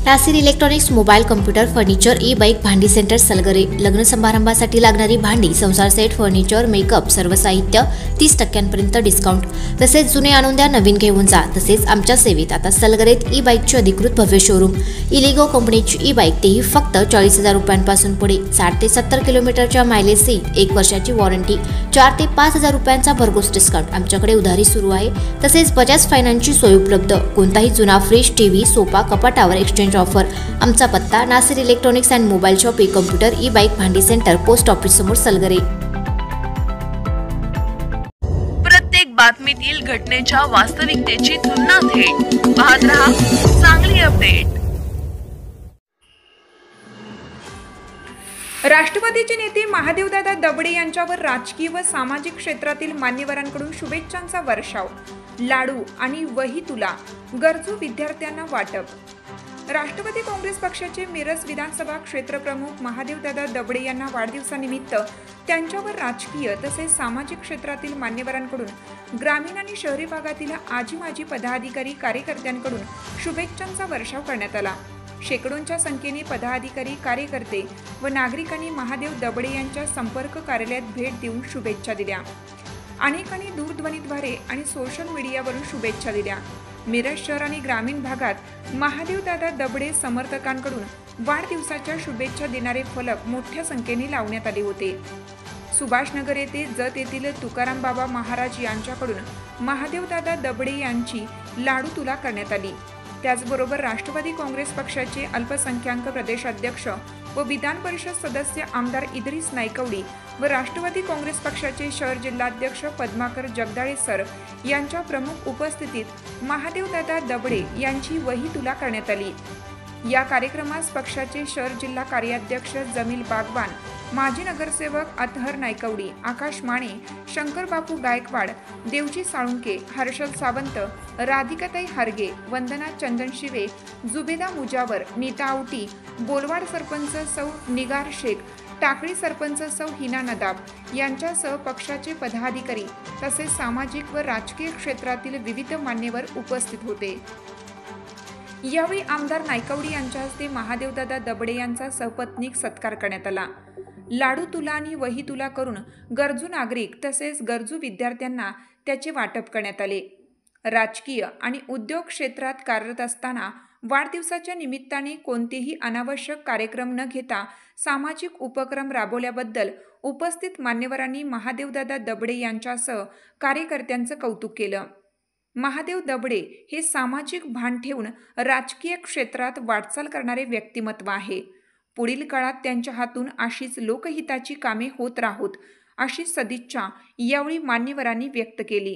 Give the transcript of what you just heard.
Nasir electronics mobile computer furniture e bike भांडी centre Salgare. लग्न समारंभासाठी लागणारी भांडी, संसार सेट, फर्निचर, मेकअप सर्व साहित्य 30% डिस्काउंट। तसेच जुने आणून द्या, नवीन घेऊन जा। तसेच आमच्या सेवेत आता सलगरेत ई बाईकचे अधिकृत भव्य शोरूम। इलिगो कंपनीची ई बाईक तेही फक्त 40,000 रुपयांपासून पुढे। 60 ते 70 किलोमीटरच्या मायलेजची 1 वर्षाची वॉरंटी, 4 ते 5,000 रुपयांचा भरघोस डिस्काउंट। आमच्याकडे उधारी सुरू आहे। तसेच बजाज फायनान्सची सोय उपलब्ध। कोणताही जुना फ्रीज, टीव्ही, सोफा, कपाटावर एक्सचेंज ऑफर। आमचा पत्ता Nasir electronics and mobile shop, computer e bike भांडी सेंटर, पोस्ट ऑफिस समोर सलगरे। प्रत्येक बातमीतील घटनेच्या वास्तविकतेची तुलना थेट पाहत रहा सांगली अपडेट। राष्ट्रवादीचे नेते महादेवदादा दबडे यांच्यावर राजकीय व सामाजिक क्षेत्रातील मान्यवरांकडून शुभेच्छांचा वर्षाव। लाडू आणि वही तुला गरजू विद्यार्थ्यांना वाटप। राष्ट्रवादी काँग्रेस पक्षाचे मिरज विधानसभा क्षेत्रप्रमुख महादेवदादा दबडे यांना वाढदिवसानिमित्त त्यांच्यावर राजकीय तसेच सामाजिक क्षेत्रातील मान्यवरांकडून ग्रामीण आणि शहरी भागातील आजी माजी पदाधिकारी कार्यकर्त्यांकडून शुभेच्छांचा वर्षाव करण्यात आला। शेकडोंच्या संख्येने पदाधिकारी, कार्यकर्ते व नागरिकांनी महादेव दबडे यांच्या संपर्क कार्यालयात भेट देऊन शुभेच्छा दिल्या। अनेकांनी दूरध्वनीद्वारे आणि सोशल मीडियावरून शुभेच्छा दिल्या। मिरज शहर आणि ग्रामीण भागात महादेवदादा दबडे समर्थकांकडून वाढदिवसाच्या शुभेच्छा देणारे फलक मोठ्या संख्येने लावण्यात आले होते। सुभाषनगर येथे जत येथील तुकाराम बाबा महाराज यांच्याकडून महादेवदादा दबडे यांची लाडू तुला करण्यात आली। त्याचबरोबर राष्ट्रवादी काँग्रेस पक्षाचे अल्पसंख्याक प्रदेशाध्यक्ष व विधान परिषद सदस्य आमदार इद्रिस नायकवडी व राष्ट्रवादी काँग्रेस पक्षाचे शहर जिल्हाध्यक्ष पद्माकर जगदाळे सर यांच्या प्रमुख उपस्थितीत महादेवदादा दबडे यांची वही तुला करण्यात आली। या कार्यक्रमास पक्षाचे शहर जिल्हा कार्याध्यक्ष जमील बागवान, माजी नगरसेवक अतहर नायकवडी, आकाश माने, शंकर बापू गायकवाड, देवजी साळुंके, हर्षल सावंत, राधिकाताई हरगे, वंदना चंदनशिवे, जुबेदा मुजावर, नीता आवटी, बोलवाड सरपंच सौ निगार शेख, टाकळी सरपंच सौ हिना नदाब यांच्यासह पक्षाचे पदाधिकारी तसेच सामाजिक व राजकीय क्षेत्रातील विविध मान्यवर उपस्थित होते। यावेळी आमदार नायकवडी यांच्या हस्ते महादेवदादा दबडे यांचा सपत्नीक सत्कार करण्यात आला। लाडू तुला आणि वही तुला करून गरजू नागरिक तसेच गरजू विद्यार्थ्यांना त्याचे वाटप करण्यात आले। राजकीय आणि उद्योग क्षेत्रात कार्यरत असताना वाढदिवसाच्या निमित्ताने कोणतेही अनावश्यक कार्यक्रम न घेता सामाजिक उपक्रम राबवल्याबद्दल उपस्थित मान्यवरांनी महादेवदादा दबडे यांच्यासह कार्यकर्त्यांचं कौतुक केलं। महादेव दबडे हे सामाजिक भान ठेवून राजकीय क्षेत्रात वाटचाल करणारे व्यक्तिमत्व आहे। पुढील काळात त्यांच्या हातून अशीच लोकहिताची कामे होत राहोत अशी सदिच्छा यावेळी मान्यवरांनी व्यक्त केली।